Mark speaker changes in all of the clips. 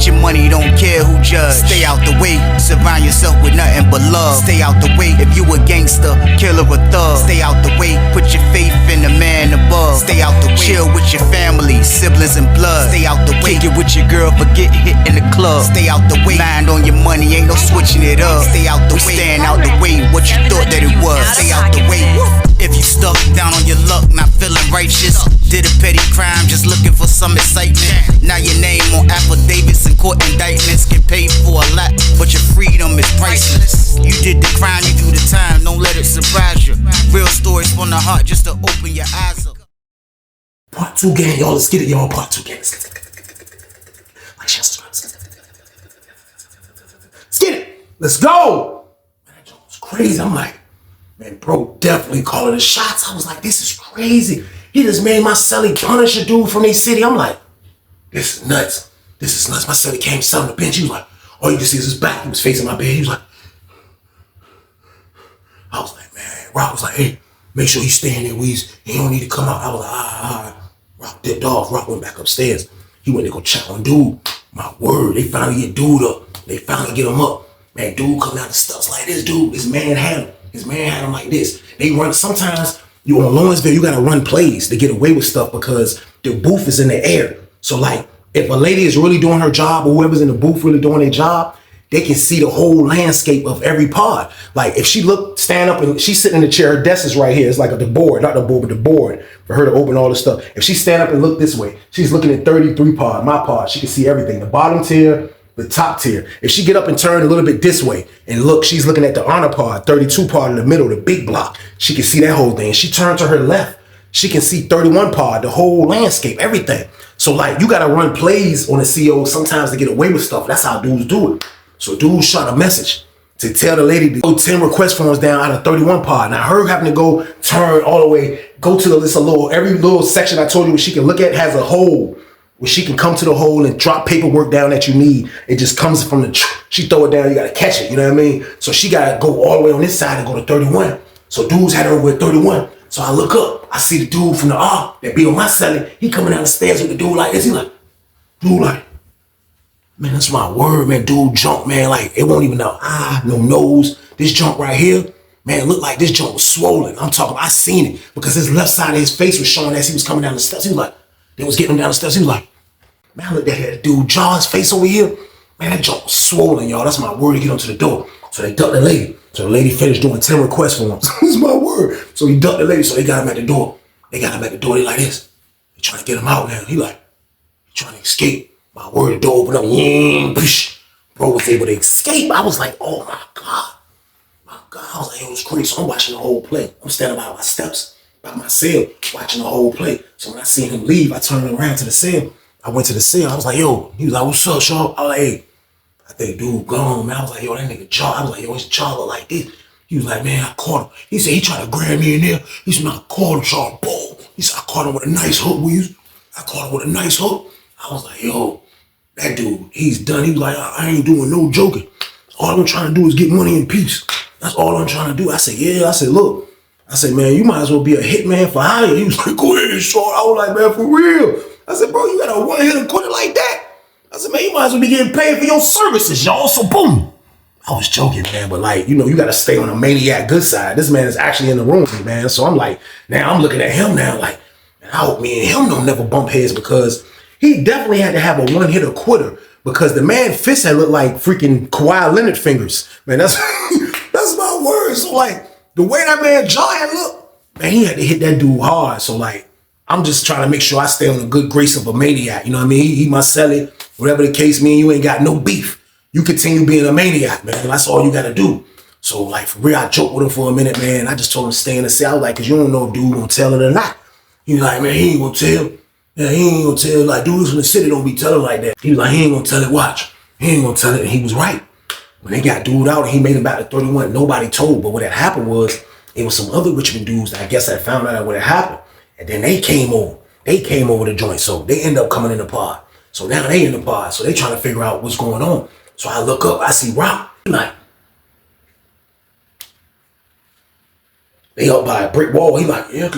Speaker 1: Get your money, don't care who judge. Stay out the way, surround yourself with nothing but love. Stay out the way, if you a gangster, killer or thug. Stay out the way, put your faith in the man above. Stay out the way, chill with your family, siblings and blood. Stay out the way, kick it with your girl, forget hit in the club. Stay out the way, mind on your money, ain't no switching it up. Stay out the way, stand out the way, what you thought that it was. Stay out the way. If you stuck down on your luck, not feeling righteous, did a petty crime, just looking for some excitement. Now your name on affidavits and court indictments, get paid for a lot, but your freedom is priceless. You did the crime, you do the time, don't let it surprise you. Real stories from the heart, just to open your eyes up.
Speaker 2: Part 2 gang, y'all. Let's get it, y'all. Part 2 gang. Let's share, subscribe. Let's get it. Let's go. Man, that joke was crazy. I'm like, man, bro, definitely calling the shots. I was like, this is crazy. He just made my celly punish a dude from their city. I'm like, this is nuts. This is nuts. My celly came sat on the bench. He was like, all you can see is his back. He was facing my bed. He was like, I was like, man. Rock was like, hey, make sure you stay in there, Weez. He don't need to come out. I was like, all right. Rock dipped off. Rock went back upstairs. He went to go check on dude. My word, they finally get dude up. They finally get him up. Man, dude come out the steps like this, dude. This man had him. His man had him like this. They run, sometimes you on Lawrenceville, you gotta run plays to get away with stuff because the booth is in the air. So like, if a lady is really doing her job or whoever's in the booth really doing their job, they can see the whole landscape of every pod. Like if she stand up and she's sitting in the chair, her desk is right here. It's like the board, not the board, but the board for her to open all the stuff. If she stand up and look this way, she's looking at 33 pod, my pod. She can see everything, the bottom tier, the top tier. If she get up and turn a little bit this way and look, she's looking at the honor pod, 32 pod in the middle, the big block. She can see that whole thing. She turned to her left, she can see 31 pod, the whole landscape, everything. So like you gotta run plays on the CO sometimes to get away with stuff. That's how dudes do it. So dude shot a message to tell the lady to go 10 request forms down out of 31 pod. Now her having to go turn all the way, go to the list of every little section I told you what she can look at has a hole where she can come to the hole and drop paperwork down that you need. It just comes from the, she throw it down, you gotta catch it, you know what I mean? So she gotta go all the way on this side and go to 31. So dudes had her over at 31. So I look up, I see the dude from the that be on my celly. He coming down the stairs with the dude like this. He like, dude like, man, that's my word, man. Dude jump, man, like it won't even no eye, no nose. This jump right here, man, it looked like this jump was swollen. I'm talking, I seen it because his left side of his face was showing as he was coming down the steps. He was like, they was getting him down the steps. He was like, man, I looked at that dude, jaw's face over here. Man, that jump was swollen, y'all. That's my word to get him to the door. So they ducked the lady. So the lady finished doing 10 request forms. This is my word. So he ducked the lady, so they got him at the door. They got him at the door, they like this. They trying to get him out now. He like, trying to escape. My word, the door opened up. Bro was able to escape. I was like, oh my God. My God. I was like, it was crazy. So I'm watching the whole play. I'm standing by my steps, by my cell, watching the whole play. So when I seen him leave, I turned around to the cell. I went to the cell. I was like, yo. He was like, what's up, Shaw? I was like, hey. I think dude gone, man. I was like, yo, that nigga jaw. I was like, yo, his jaw look like this. He was like, man, I caught him. He said he tried to grab me in there. He said, no, I caught him, Shaw. Boom. He said, I caught him with a nice hook, Weez. I caught him with a nice hook. I was like, yo, that dude, he's done. He was like, I ain't doing no joking. All I'm trying to do is get money in peace. That's all I'm trying to do. I said, yeah. I said, look. I said, man, you might as well be a hitman for hire. He was like, go ahead, Shaw. I was like, man, for real. I said, bro, you got a one-hitter quitter like that? I said, man, you might as well be getting paid for your services, y'all. So boom. I was joking, man, but like, you know, you got to stay on a maniac good side. This man is actually in the room, man. So I'm like, now I'm looking at him now like, man, I hope me and him don't never bump heads because he definitely had to have a one-hitter quitter because the man fist had looked like freaking Kawhi Leonard fingers. Man, that's that's my word. So like, the way that man jaw had looked, man, he had to hit that dude hard. So like, I'm just trying to make sure I stay on the good grace of a maniac. You know what I mean? He my celly, whatever the case, me and you ain't got no beef. You continue being a maniac, man. That's all you got to do. So, like, for real, I joked with him for a minute, man. I just told him to stay in the cell. I was like, because you don't know if dude gonna tell it or not. He was like, man, he ain't gonna tell. Yeah, he ain't gonna tell. Like, dudes from the city don't be telling like that. He was like, he ain't gonna tell it, watch. He ain't gonna tell it. And he was right. When they got dude out and he made it back to 31, nobody told. But what had happened was, it was some other Richmond dudes that I guess that found out what had happened. And then they came over. They came over the joint. So they end up coming in the pod. So now they in the pod. So they trying to figure out what's going on. So I look up, I see Rock. He like, they up by a brick wall. He like, yeah.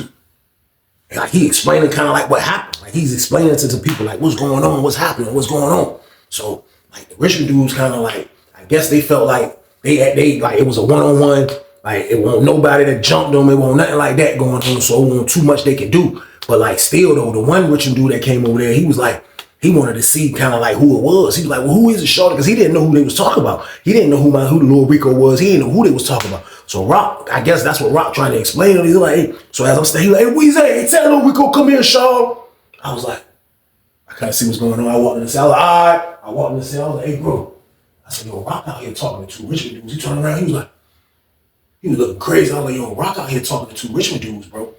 Speaker 2: Like he explaining kind of like what happened. Like he's explaining to the people like what's going on, what's happening, what's going on. So like the Richmond dudes kind of like, I guess they felt like they like it was a one-on-one, like it wasn't nobody that jumped them, it wasn't nothing like that going on, so it wasn't too much they could do. But like still though, the one Richmond dude that came over there, he was like, he wanted to see kind of like who it was. He was like, well, who is it, shorty? Because he didn't know who they was talking about. He didn't know who the Lil Rico was. He didn't know who they was talking about. So Rock, I guess that's what Rock trying to explain to him. He's like, hey. So as I'm saying, he's like, hey, Weezy, hey, tell Lil Rico, come here, Sean. I was like, I kind of see what's going on. I walked in the cell. I was like, all right. I walked in the cell. I was like, hey, bro. I said, yo, Rock out here talking to two Richmond dudes. He turned around. He was like, he was looking crazy. I was like, yo, Rock out here talking to two Richmond dudes, bro.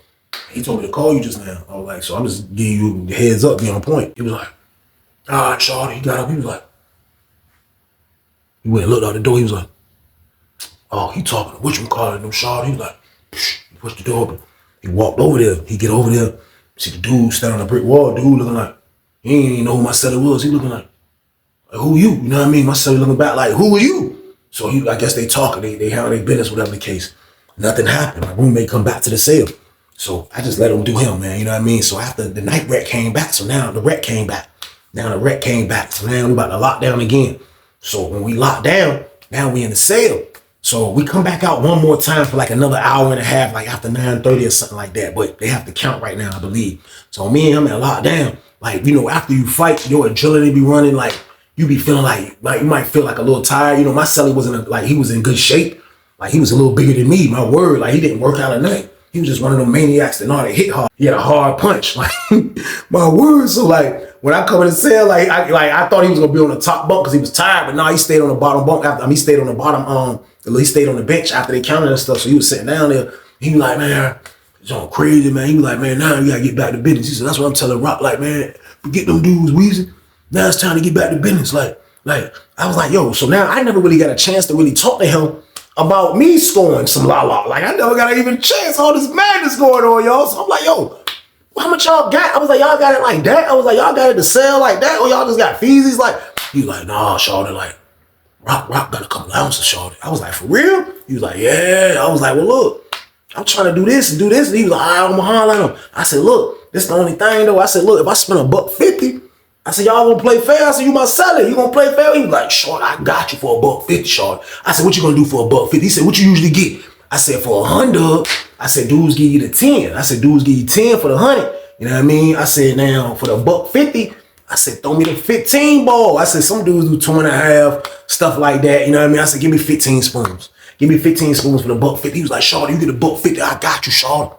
Speaker 2: He told me to call you just now. I was like, so I'm just giving you the heads up, be on point. He was like, all right, shawty. He got up. He was like, he went and looked out the door. He was like, oh, he talking to Richmond calling them shawty. He was like, psh, he pushed the door open. He walked over there. He get over there. See the dude standing on the brick wall. Dude looking like, he ain't even know who my seller was. He looking like who you? You know what I mean? My seller looking back like, who are you? So I guess they talking. They handle their business, whatever the case. Nothing happened. My roommate come back to the cell. So I just let him do him, man. You know what I mean? So after the night rec came back, so now the rec came back. So now we about to lock down again. So when we lock down, now we in the cell. So we come back out one more time for like another hour and a half, like after 9:30 or something like that. But they have to count right now, I believe. So me and him at lockdown, like, you know, after you fight, your agility be running, like you be feeling like you might feel like a little tired. You know, my celly wasn't like, he was in good shape. Like he was a little bigger than me, my word. Like he didn't work out at night. He was just one of them maniacs that know how to hit hard. He had a hard punch, like my word. So like when I come in the cell, like I thought he was gonna be on the top bunk because he was tired, but no, he stayed on the bottom bunk after. He stayed on the bottom. He stayed on the bench after they counted and stuff. So he was sitting down there. He was like, man, it's all crazy, man. He was like, man, now you gotta get back to business. He said, that's what I'm telling Rock, like, man, forget them dudes, Weezy. Now it's time to get back to business. Like I was like, yo. So now I never really got a chance to really talk to him about me scoring some la. Like I never got even a chance. All this madness going on, y'all. So I'm like, yo, how much y'all got? I was like, y'all got it like that? I was like, y'all got it to sell like that? Or y'all just got feesies? Like, he was like, nah, shawty, like, Rock got a couple ounces, shawty. I was like, for real? He was like, yeah. I was like, well, look, I'm trying to do this and do this. And he was like, all right, I'm gonna holler at him. I said, look, this the only thing though. I said, look, if I spend $150, I said, y'all gonna play fair? I said, you my seller. You gonna play fair? He was like, short, I got you for $150, short. I said, what you gonna do for $150? He said, what you usually get? I said, for 100, I said, dudes give you the 10. I said, dudes give you 10 for the 100. You know what I mean? I said, now for the $150, I said, throw me the 15 ball. I said, some dudes do 2.5, stuff like that. You know what I mean? I said, give me 15 spoons. Give me 15 spoons for the $150. He was like, short, you get a $150. I got you, short.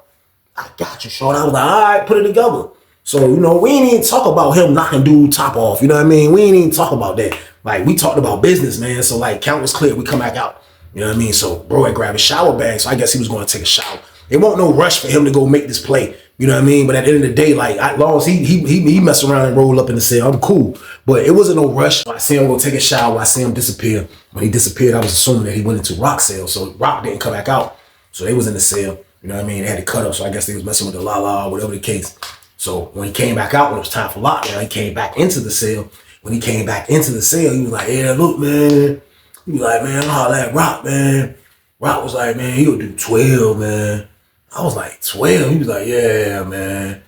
Speaker 2: I got you, short. I was like, all right, put it together. So, you know, we ain't even talk about him knocking dude top off. You know what I mean? We ain't even talk about that. Like, we talked about business, man. So, like, count was clear. We come back out. You know what I mean? So, bro had grabbed a shower bag. So, I guess he was going to take a shower. It won't no rush for him to go make this play. You know what I mean? But at the end of the day, like, as long as he mess around and roll up in the cell, I'm cool. But it wasn't no rush. I see him go take a shower. I see him disappear. When he disappeared, I was assuming that he went into Rock's cell. So, Rock didn't come back out. So, they was in the cell. You know what I mean? They had to cut up. So, I guess they was messing with the la, whatever the case. So when he came back out, when it was time for lockdown, he came back into the cell. When he came back into the cell, he was like, yeah, look, man. He was like, man, holla at Rock, man. Rock was like, man, he'll do 12, man. I was like, 12? He was like, yeah, man.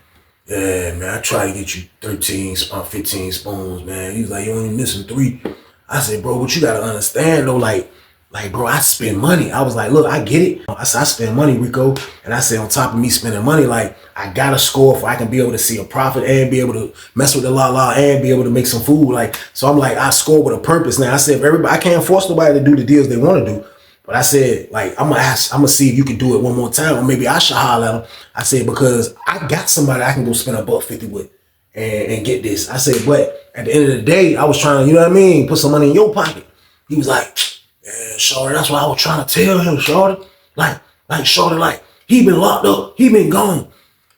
Speaker 2: Yeah, man, I try to get you 15 spoons, man. He was like, you only missing 3. I said, bro, what you got to understand, though, like, bro, I spend money. I was like, look, I get it. I said, I spend money, Rico. And I said, on top of me spending money, like, I got to score for I can be able to see a profit and be able to mess with the la and be able to make some food. Like, so I'm like, I score with a purpose. Now, I said, if everybody, I can't force nobody to do the deals they want to do. But I said, like, I'm going to see if you can do it one more time. Or maybe I should holler at him. I said, because I got somebody I can go spend $150 with and get this. I said, but at the end of the day, I was trying to, you know what I mean, put some money in your pocket. He was like, yeah, shorty, that's what I was trying to tell him, shorty. Like, shorty, like, he been locked up. He been gone.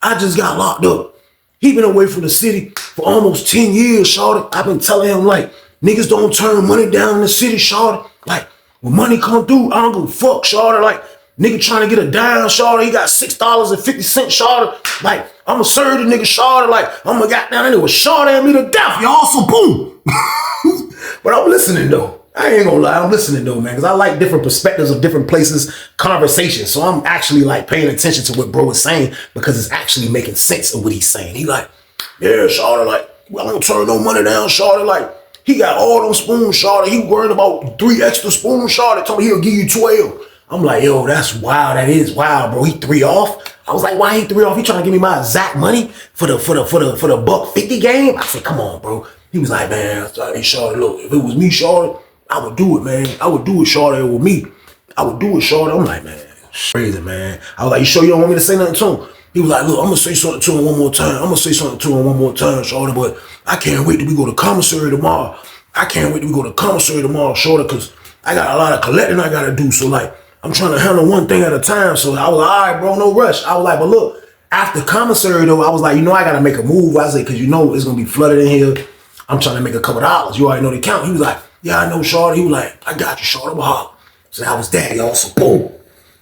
Speaker 2: I just got locked up. He been away from the city for almost 10 years, shorty. I've been telling him, like, niggas don't turn money down in the city, shorty. Like, when money come through, I don't give a fuck, shorty. Like, nigga trying to get a dime, shorty. He got $6.50, shorty. Like, I'ma serve the nigga, shorty. Like, I'ma got down there with shorty and me to death, y'all. So boom. But I'm listening, though. I ain't gonna lie, I'm listening though, man, because I like different perspectives of different places, conversations. So I'm actually like paying attention to what bro is saying because it's actually making sense of what he's saying. He like, yeah, shorty, like, I don't turn no money down, shorty. Like, He got all them spoons, shorty. He worried about 3 extra spoons, shorty. Told me he'll give you 12. I'm like, yo, that's wild. That is wild, bro. He 3 off. I was like, why he 3 off? He trying to give me my exact money for the $1.50 game? I said, come on, bro. He was like, man, hey, shorty, look, if it was me, shorty, I would do it, man. I would do it, shorty. It was me. I would do it, shorty. I'm like, man, crazy, man. I was like, you sure you don't want me to say nothing to him? He was like, look, I'm going to say something to him one more time. I'm going to say something to him one more time, shorty, but I can't wait till we go to commissary tomorrow. I can't wait till we go to commissary tomorrow, shorty, because I got a lot of collecting I got to do. So, like, I'm trying to handle one thing at a time. So I was like, all right, bro, no rush. I was like, but look, after commissary, though, I was like, I got to make a move. I said, because it's going to be flooded in here. I'm trying to make a couple dollars. You already know the count. He was like, yeah, I know, shorty. He was like, I got you, shorty. I'm holler. So that was that, y'all. So boom.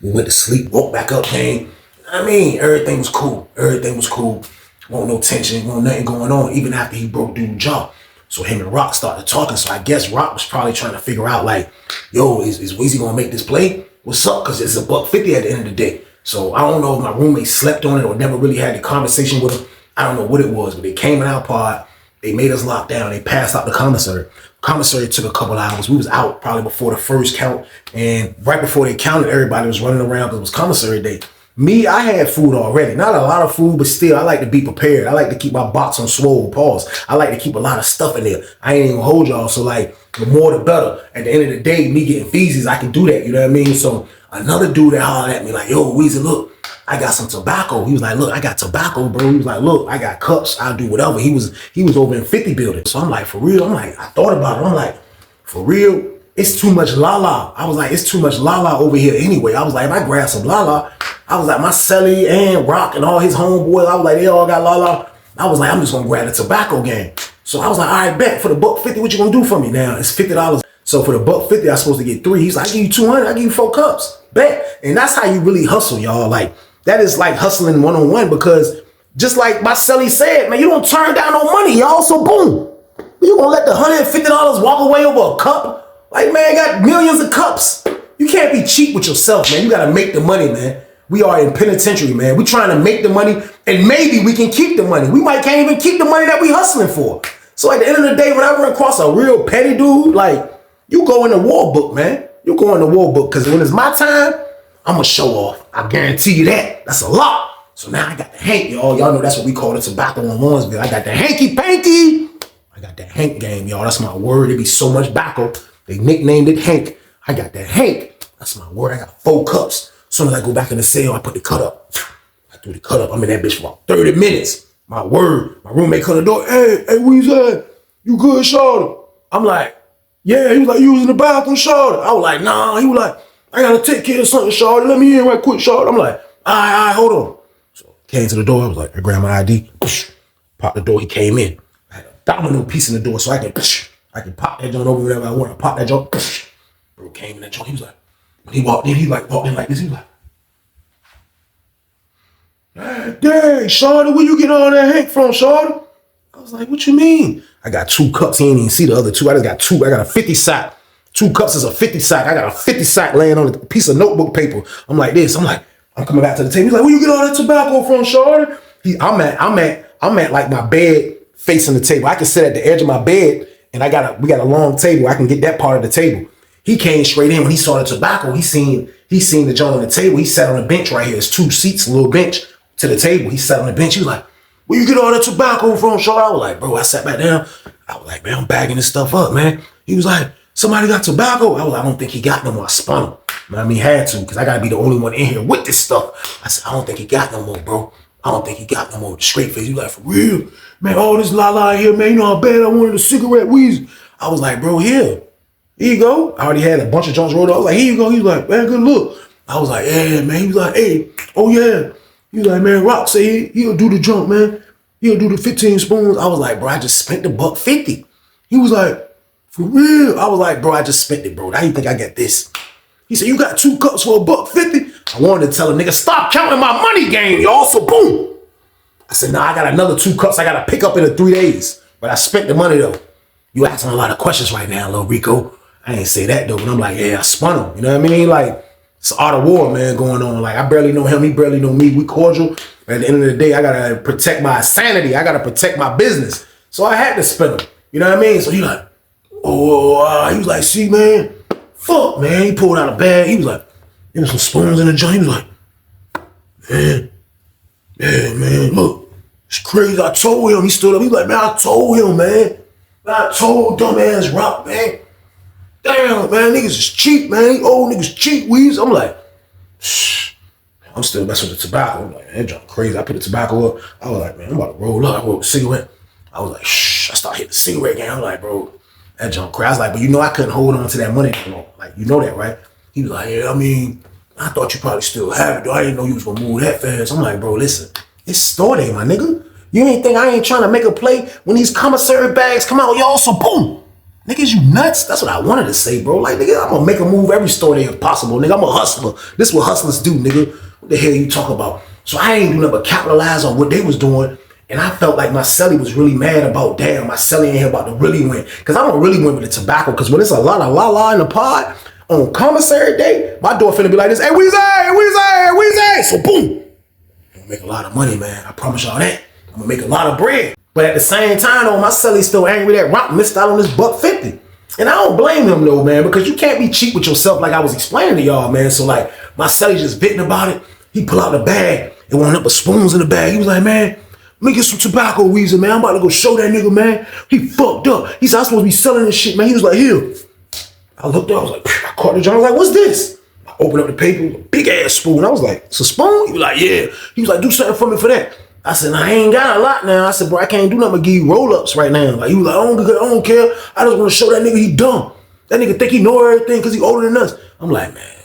Speaker 2: We went to sleep, woke back up, came. I mean, everything was cool. Everything was cool. Won't no tension, won't nothing going on, even after he broke dude's jaw. So him and Rock started talking. So I guess Rock was probably trying to figure out, like, yo, is Weezy going to make this play? What's up? Because it's $1.50 at the end of the day. So I don't know if my roommate slept on it or never really had a conversation with him. I don't know what it was, but they came in our pod. They made us lock down. They passed out the commissary. Commissary took a couple hours. We was out probably before the first count. And right before they counted, everybody was running around because it was commissary day. Me, I had food already. Not a lot of food, but still, I like to be prepared. I like to keep my box on swole, pause. I like to keep a lot of stuff in there. I ain't even gonna hold y'all. So, like, the more the better. At the end of the day, me getting feces, I can do that. You know what I mean? So, another dude that hollered at me, like, yo, Weezy, look, I got some tobacco. He was like, look, I got tobacco, bro. He was like, look, I got cups. I'll do whatever. He was over in 50 building. So, I'm like, for real? I thought about it. I'm like, for real? It's too much lala. I was like, it's too much lala over here anyway. I was like, if I grab some lala, I was like, my Celly and Rock and all his homeboys, I was like, they all got lala. I was like, I'm just gonna grab the tobacco game. So I was like, all right, bet for the $1.50, what you gonna do for me now? It's $50. So for the $1.50, I'm supposed to get 3. He's like, I give you 200, I give you 4 cups. Bet. And that's how you really hustle, y'all. Like, that is like hustling one-on-one, because just like my Celly said, man, you don't turn down no money, y'all. So boom. You gonna let the $150 walk away over a cup? Like, man, got millions of cups. You can't be cheap with yourself, man. You gotta make the money, man. We are in penitentiary, man. We trying to make the money, and maybe we can keep the money. We can't even keep the money that we hustling for. So at the end of the day, when I run across a real petty dude, like, you go in the war book, man. You go in the war book, because when it's my time, I'm gonna show off. I guarantee you that. That's a lot. So now I got the hank, y'all. Y'all know that's what we call the tobacco in Lawrenceville. I got the hanky-panky. I got that Hank game, y'all. That's my word. It be so much tobacco. They nicknamed it Hank. I got that Hank. That's my word. I got 4 cups. As soon as I go back in the cell, I put the cut up. I threw the cut up. I'm in that bitch for about 30 minutes. My word. My roommate come to the door. Hey, Weezy, you good, shorty? I'm like, yeah. He was like, you was in the bathroom, shorty? I was like, nah. He was like, I gotta take care of something, shorty. Let me in right quick, shorty. I'm like, all right, hold on. So came to the door. I was like, I grabbed my ID. Popped the door. He came in. I had a domino piece in the door so I can pop that joint over whenever I want. I pop that joint. Bro came in that joint. He was like, when he walked in, he walked in like this. He was like, dang, shorty, where you get all that Hank from, shorty? I was like, what you mean? I got 2 cups. He ain't even see the other 2. I just got 2. I got a 50 sack. 2 cups is a 50 sack. I got a 50 sack laying on a piece of notebook paper. I'm like this. I'm coming back to the table. He's like, where you get all that tobacco from, shorty? I'm at like my bed facing the table. I can sit at the edge of my bed, and we got a long table. I can get that part of the table. He came straight in when he saw the tobacco. He seen the joint on the table. He sat on the bench right here. There's 2 seats, a little bench to the table. He sat on the bench. He was like, where you get all that tobacco from, shorty? I was like, bro, I sat back down. I was like, man, I'm bagging this stuff up, man. He was like, somebody got tobacco? I was like, I don't think he got no more. I spun him. I mean, he had to, because I got to be the only one in here with this stuff. I said, I don't think he got no more, bro. I don't think he got no more. Straight face. He was like, for real? Man, all this la here, man. You know how bad I wanted a cigarette, Weezy. I was like, bro, here you go. I already had a bunch of joints rolled up. I was like, here you go. He was like, man, good look. I was like, yeah, man. He was like, hey, oh yeah. He was like, man, Rock say he'll do the jump, man. He'll do the 15 spoons. I was like, bro, I just spent the $1.50. He was like, for real? I was like, bro, I just spent it, bro. How you think I got this? He said, you got 2 cups for $1.50? I wanted to tell a nigga, stop counting my money game, y'all. So boom. I said, nah, I got another 2 cups I got to pick up in 3 days. But I spent the money, though. You asking a lot of questions right now, Lil Rico. I ain't say that, though. But I'm like, yeah, I spun him. You know what I mean? Like, it's art of war, man, going on. Like, I barely know him. He barely know me. We cordial. At the end of the day, I got to protect my sanity. I got to protect my business. So I had to spin him. You know what I mean? So he like, He was like, see, man, fuck, man. He pulled out a bag. He was like, there was some spoons in the joint. He was like, man, yeah, man, look, it's crazy. I told him. He stood up. He was like, man, I told him, man. I told dumbass Rock, man. Damn, man, niggas is cheap, man. These old niggas cheap, Weez. I'm like, shh. I'm still messing with the tobacco. I'm like, that junk crazy. I put the tobacco up. I was like, man, I'm about to roll up. I rolled a cigarette. I was like, shh. I started hitting the cigarette game. I'm like, bro, that junk crazy. I was like, but you know I couldn't hold on to that money anymore. Like, you know that, right? He was like, yeah, I mean, I thought you probably still have it, though. I didn't know you was gonna move that fast. I'm like, bro, listen, it's store day, my nigga. You ain't think I ain't trying to make a play when these commissary bags come out, y'all, so boom. Niggas, you nuts? That's what I wanted to say, bro. Like, nigga, I'm gonna make a move every store day if possible, nigga. I'm a hustler. This is what hustlers do, nigga. What the hell you talk about? So I ain't do nothing but capitalize on what they was doing. And I felt like my celly was really mad about, damn, my celly ain't here about to really win. Because I don't really win with the tobacco. Because when it's a lot of la-la in the pod, on commissary day, my door finna be like this, hey, Weezy. So boom. I'm gonna make a lot of money, man. I promise y'all that. I'm gonna make a lot of bread. But at the same time, though, my celly's still angry that Rock missed out on this $150. And I don't blame him, though, man, because you can't be cheap with yourself like I was explaining to y'all, man. So, like, my celly just bitting about it. He pull out the bag. It wasn't up with spoons in the bag. He was like, man, let me get some tobacco, Weezy, man. I'm about to go show that nigga, man. He fucked up. He said, I'm supposed to be selling this shit, man. He was like, here. I looked up. I was like, I caught the joint. I was like, what's this? I opened up the paper, big ass spoon. I was like, it's a spoon? He was like, yeah. He was like, do something for me for that. I said, I ain't got a lot now. I said, bro, I can't do nothing but give you roll-ups right now. Like, he was like, I don't care. I just want to show that nigga he dumb. That nigga think he know everything because he older than us. I'm like, man,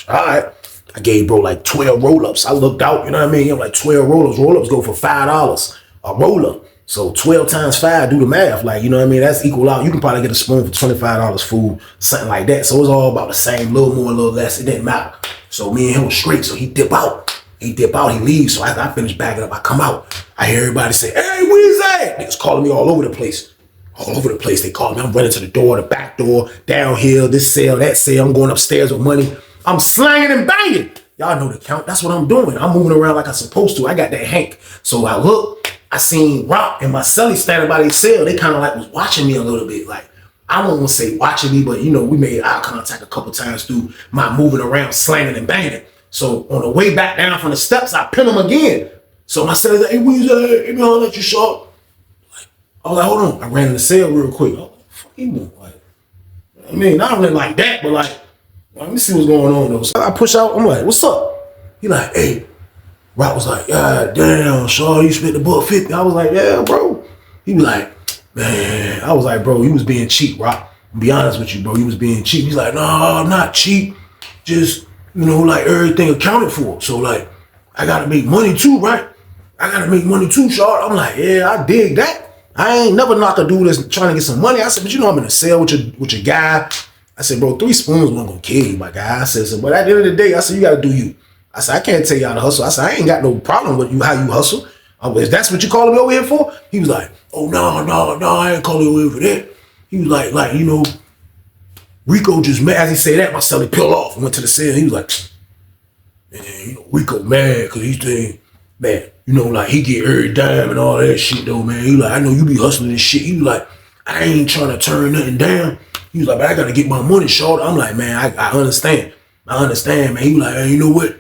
Speaker 2: all right. I gave bro like 12 roll-ups. I looked out, you know what I mean? I'm like 12 roll-ups. Roll-ups go for $5 a roll-up. So 12 times 5, do the math. Like, you know what I mean? That's equal out. You can probably get a spoon for $25 food, something like that. So it's all about the same, a little more, a little less. It didn't matter. So me and him was straight. So he dip out. He leaves. So after I finish bagging up, I come out. I hear everybody say, hey, Weezy! Niggas calling me all over the place. All over the place. They call me. I'm running to the door, the back door, downhill, this sale, that sale. I'm going upstairs with money. I'm slanging and banging. Y'all know the count. That's what I'm doing. I'm moving around like I'm supposed to. I got that Hank. So I look, I seen Rock and my celly standing by their cell. They kind of like was watching me a little bit. Like, I don't want to say watching me, but you know, we made eye contact a couple times through my moving around, slanging and banging. So on the way back down from the steps, I pin him again. So my celly's like, hey, Weezy, let me holler at you, short. I was like, hold on. I ran in the cell real quick. I was like, fuck you doing? Like, I mean, not really like that, but like, let me see what's going on though. So I push out, I'm like, what's up? He like, hey. Rock was like, God damn, Shaw, you spent the $150. I was like, yeah, bro. He was like, man. I was like, bro, you was being cheap, Rock. To be honest with you, bro, you was being cheap. He's like, no, I'm not cheap. Just, you know, like everything accounted for. So like, I gotta make money too, right? I gotta make money too, Shaw. I'm like, yeah, I dig that. I ain't never knock a dude that's trying to get some money. I said, but you know I'm in a sale with your guy. I said, bro, 3 spoons wasn't gonna kill you, my guy. I said, so, but at the end of the day, I said, you gotta do you. I said, I can't tell you how to hustle. I said, I ain't got no problem with you, how you hustle. If that's what you calling me over here for? He was like, oh, no, I ain't calling you over here for that. He was like, you know, Rico just mad. As he said that, my celly peeled off and went to the cell. He was like, man, you know, Rico mad because he's saying, man, you know, like he get every dime and all that shit though, man. He like, I know you be hustling and shit. He was like, I ain't trying to turn nothing down. He was like, but I gotta get my money, short. I'm like, man, I understand. I understand, man. He was like, hey, you know what?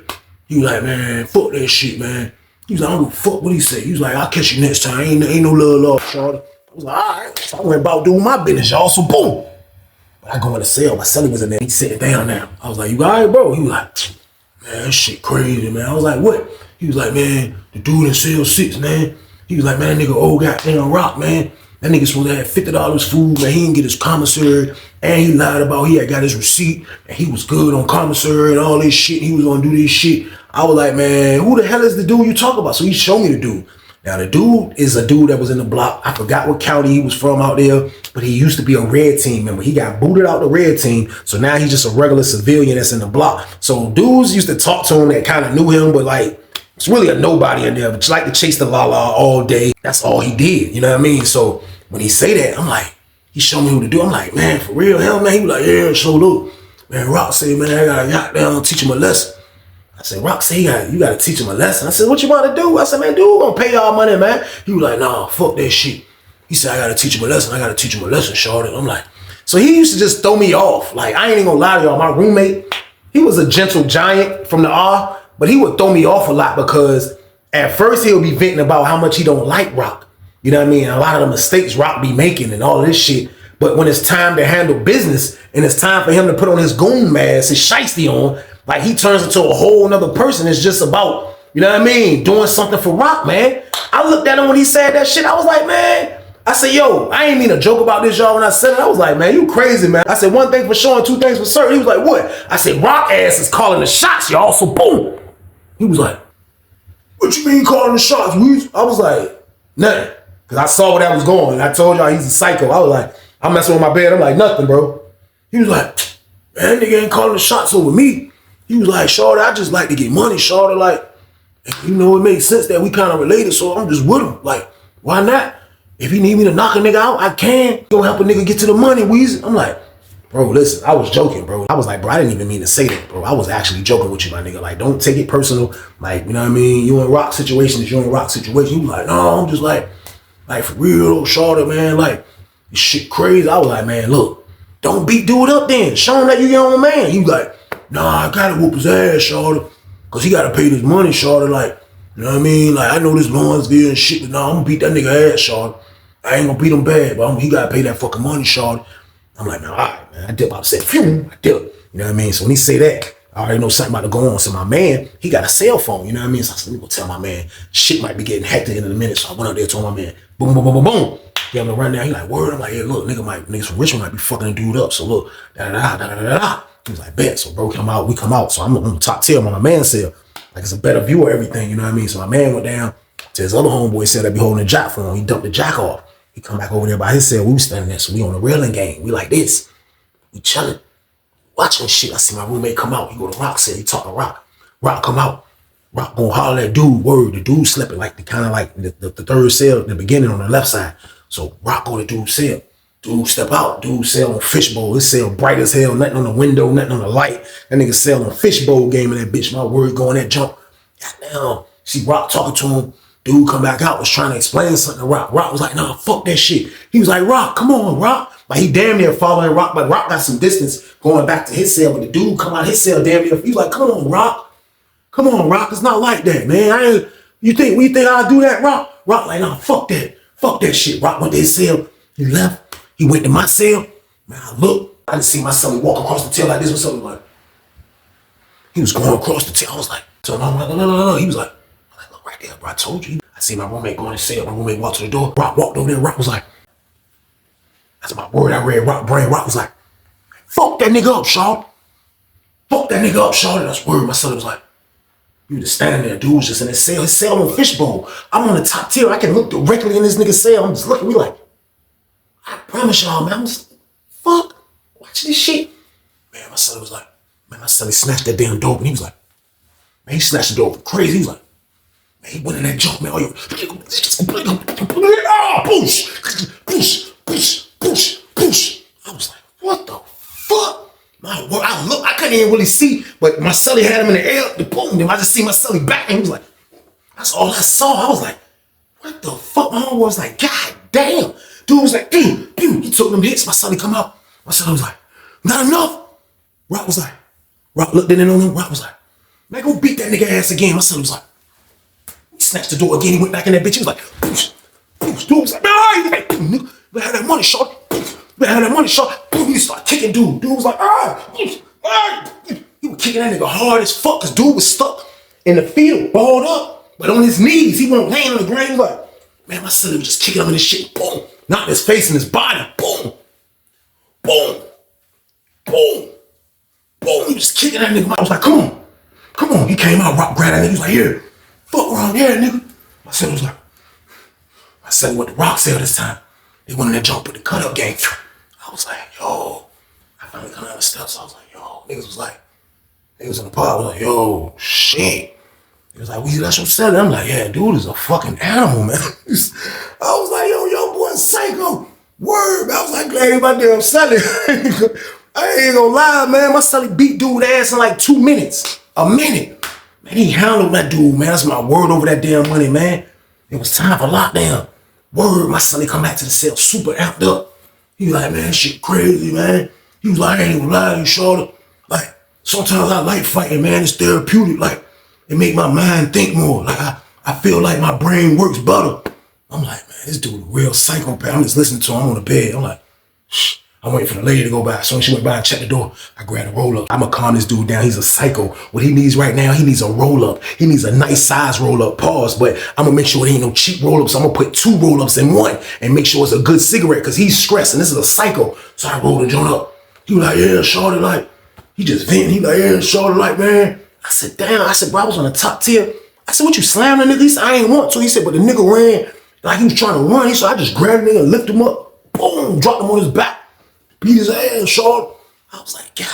Speaker 2: He was like, man, fuck that shit, man. He was like, I don't give a fuck what he said. He was like, I'll catch you next time. Ain't no love, shorty. I was like, all right. So I went about doing my business, y'all. So boom. But I go in the cell. My celly was in there. He's sitting down now. I was like, you all right, bro? He was like, man, this shit crazy, man. I was like, what? He was like, man, the dude in cell 6, man. He was like, man, that nigga old goddamn Rock, man. That nigga supposed to have $50 food, man. He didn't get his commissary. And he lied about he had got his receipt. And he was good on commissary and all this shit. He was gonna do this shit. I was like, man, who the hell is the dude you talk about? So he showed me the dude. Now the dude is a dude that was in the block. I forgot what county he was from out there, but he used to be a red team member. He got booted out the red team. So now he's just a regular civilian that's in the block. So dudes used to talk to him that kind of knew him, but like, it's really a nobody in there, but just like to chase the la-la all day. That's all he did, you know what I mean? So when he say that, I'm like, he showed me who to do. I'm like, man, for real, hell, man. He was like, yeah, so look, man, Rock said, man, I gotta goddamn teach him a lesson. I said, Rock said, you gotta teach him a lesson. I said, what you want to do? I said, man, dude, gonna pay y'all money, man. He was like, nah, fuck that shit. He said, I gotta teach him a lesson. I gotta teach him a lesson, shorty. I'm like, So he used to just throw me off. Like, I ain't even gonna lie to y'all. My roommate, he was a gentle giant from the R, but he would throw me off a lot because at first he'll be venting about how much he don't like Rock. You know what I mean? A lot of the mistakes Rock be making and all of this shit. But when it's time to handle business and it's time for him to put on his goon mask, his shiesty on, like he turns into a whole nother person. It's just about, you know what I mean, doing something for Rock, man. I looked at him when he said that shit. I was like, man, I said, yo, I ain't mean to joke about this, y'all, when I said it. I was like, man, you crazy, man. I said, one thing for sure and two things for certain. He was like, what? I said, Rock ass is calling the shots, y'all, so boom. He was like, what you mean calling the shots, Weez? I was like, nothing. Because I saw where that was going. And I told y'all he's a psycho. I was like, I'm messing with my bed. I'm like, nothing, bro. He was like, man, nigga ain't calling the shots over me. He was like, Shorty, I just like to get money, Shorty. Like, you know, it makes sense that we kind of related, so I'm just with him. Like, why not? If he need me to knock a nigga out, I can. Go help a nigga get to the money, Weezy. I'm like, bro, listen, I was joking, bro. I was like, bro, I didn't even mean to say that, bro. I was actually joking with you, my nigga. Like, don't take it personal. Like, you know what I mean? You in Rock situations, you in Rock situation. You like, no, I'm just like for real, Shorty, man. Like, this shit crazy. I was like, man, look, don't beat dude up then. Show him that you your own man. He was like, nah, I gotta whoop his ass, Shorty. Cause he gotta pay this money, Shorty. Like, you know what I mean? Like, I know this Lawrenceville and shit, but nah, I'm gonna beat that nigga ass, Shorty. I ain't gonna beat him bad, but he gotta pay that fucking money, Shorty. I'm like, man, all right, man. I dip out and said, phew, I dip. You know what I mean? So when he say that, I already know something about to go on. So my man, he got a cell phone, you know what I mean? So I said, let me go tell my man, shit might be getting hectic in a minute. So I went out there and told my man, boom, boom, boom, boom, boom. He having to run down. He like, word. I'm like, yeah, look, niggas from Richmond might be fucking a dude up. So look, da-da-da-da-da-da-da. He was like, bet. So bro, come out, we come out. So I'm on the top tier on my man's cell. Like, it's a better view of everything, you know what I mean? So my man went down to his other homeboy cell that be holding the jack for him. He dumped the jack off. He come back over there by his cell. We was standing there. So we on the railing game. We like this. We chilling. Watching shit. I see my roommate come out. He go to Rock cell. He talk to Rock. Rock come out. Rock gonna holler at dude. Word. The dude slipping like the kind of like the third cell in the beginning on the left side. So Rock go to dude's cell. Dude step out. Dude cell on fishbowl. His cell bright as hell. Nothing on the window. Nothing on the light. That nigga cell on fishbowl game in that bitch. My word going that jump. Goddamn. See Rock talking to him. Dude come back out, was trying to explain something to Rock. Rock was like, nah, fuck that shit. He was like, Rock, come on, Rock. Like, he damn near following Rock, but Rock got some distance going back to his cell. But the dude come out his cell damn near. He was like, come on, Rock. Come on, Rock. It's not like that, man. We think I'll do that, Rock? Rock like, nah, fuck that. Fuck that shit. Rock went to his cell. He left. He went to my cell. Man, I looked. I didn't see my son walk across the tail like this or something. Like, he was going across the tail. I was like, so no. He was like, look right there, bro. I told you. I see my roommate going to cell. My roommate walked to the door. Rock walked over there. Rock was like, that's my word. I read Rock brain. Rock was like, fuck that nigga up, Shaw. Fuck that nigga up, Shaw. That's word. My son was like, you just standing there. Dude was just in his cell. His cell on fishbowl. I'm on the top tier. I can look directly in this nigga's cell. I'm just looking. We like, I promise y'all, man. I'm just, fuck. Watch this shit. Man, my son was like, man, my son, he snatched that damn dope. And he was like, man, he snatched the dope crazy. He was like, man, he went in that jump, man. Oh, push. I was like, what the fuck? My word, I couldn't even really see, but my celly had him in the air, the boom, then I just see my celly back, and he was like, that's all I saw. I was like, what the fuck? My homeboy was like, God damn. Dude was like, pew. He took them hits. My celly come out. My celly was like, not enough. Rock was like, Rock looked in on him. Rock was like, man, go beat that nigga ass again. My celly was like, he snatched the door again. He went back in that bitch. He was like, push. Dude was like, man, all right. Like, nigga, better have that money, short. He started kicking dude. Dude was like, he was kicking that nigga hard as fuck because dude was stuck in the field, balled up, but on his knees. He wasn't laying on the ground. He was like, man, my son was just kicking him in his shit. Boom. Knocked his face and his body. Boom. He was kicking that nigga. I was like, come on. He came out, Rock grabbed that nigga. He was like, here, fuck around here, nigga. My son was like, my son went to Rock cell this time. They went in there jump with the cut up game. I was like, yo. I finally come down the steps. I was like, yo. Niggas in the pod. I was like, yo, shit. He was like, that's your celly. I'm like, yeah, dude is a fucking animal, man. I was like, yo, boy, psycho. Word. I was like, glad my damn celly. I ain't gonna lie, man. My celly beat dude ass in like 2 minutes. A minute. Man, he handled that dude, man. That's my word over that damn money, man. It was time for lockdown. Word, my celly come back to the cell super amped up. He was like, man, shit crazy, man. He was like, I ain't gonna lie to you, shorty. Like, sometimes I like fighting, man. It's therapeutic. Like, it make my mind think more. Like, I feel like my brain works better. I'm like, man, this dude a real psychopath. I'm just listening to him on the bed. I'm like, shh. I'm waiting for the lady to go by. So when she went by and checked the door, I grabbed a roll-up. I'ma calm this dude down. He's a psycho. What he needs right now, he needs a roll-up. He needs a nice size roll-up, pause. But I'm gonna make sure it ain't no cheap roll-ups. I'm gonna put 2 roll-ups in one and make sure it's a good cigarette because he's stressed and this is a psycho. So I rolled the joint up. He was like, yeah, shorty, like, he just venting. He like, yeah, shorty, like, man. I said, damn. I said, bro, I was on the top tier. I said, what you slammed the nigga? He said, I ain't want to. He said, but the nigga ran like he was trying to run. He said, I just grabbed the nigga, lift him up, boom, dropped him on his back. Beat his ass, short. I was like, God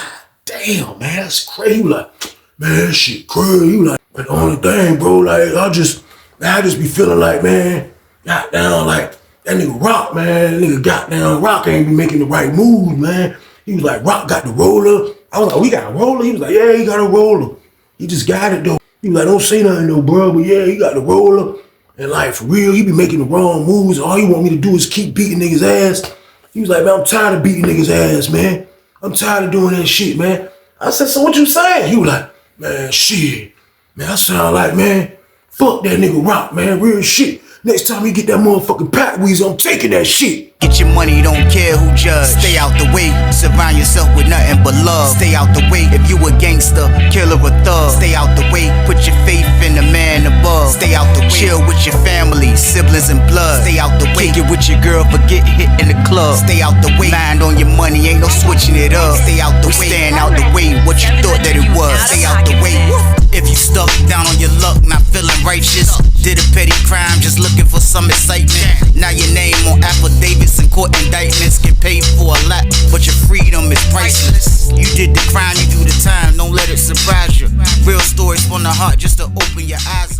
Speaker 2: damn, man, that's crazy. He was like, man, that shit crazy. He was like, but the only thing, bro, like, I just be feeling like, man, goddamn, like, that nigga Rock, man, that nigga goddamn Rock ain't be making the right moves, man. He was like, Rock got the roller. I was like, we got a roller? He was like, yeah, he got a roller. He just got it, though. He was like, don't say nothing, though, bro, but yeah, he got the roller. And, like, for real, he be making the wrong moves. All he want me to do is keep beating niggas' ass. He was like, man, I'm tired of beating niggas' ass, man. I'm tired of doing that shit, man. I said, so what you saying? He was like, man, shit. Man, I sound like, man, fuck that nigga Rock, man, real shit. Next time he get that motherfucking pack weasel, I'm taking that shit.
Speaker 1: Get your money, don't care who judge. Stay out the way, surround yourself with nothing but love. Stay out the way, if you a gangster, killer or thug. Stay out the way, put your faith in the man above. Stay out the way, chill with your family, siblings and blood. Stay out the way, kick it with your girl, forget hit in the club. Stay out the way, mind on your money, ain't no switching it up. Stay out the way, stand out the way, what you thought that it was. Stay out the way, if you stuck down on your luck, not feeling righteous. Did a petty crime, just looking for some excitement. Now your name on affidavits and court indictments. Get paid for a lot, but your freedom is priceless. You did the crime, you do the time, don't let it surprise you. Real stories from the heart, just to open your eyes up.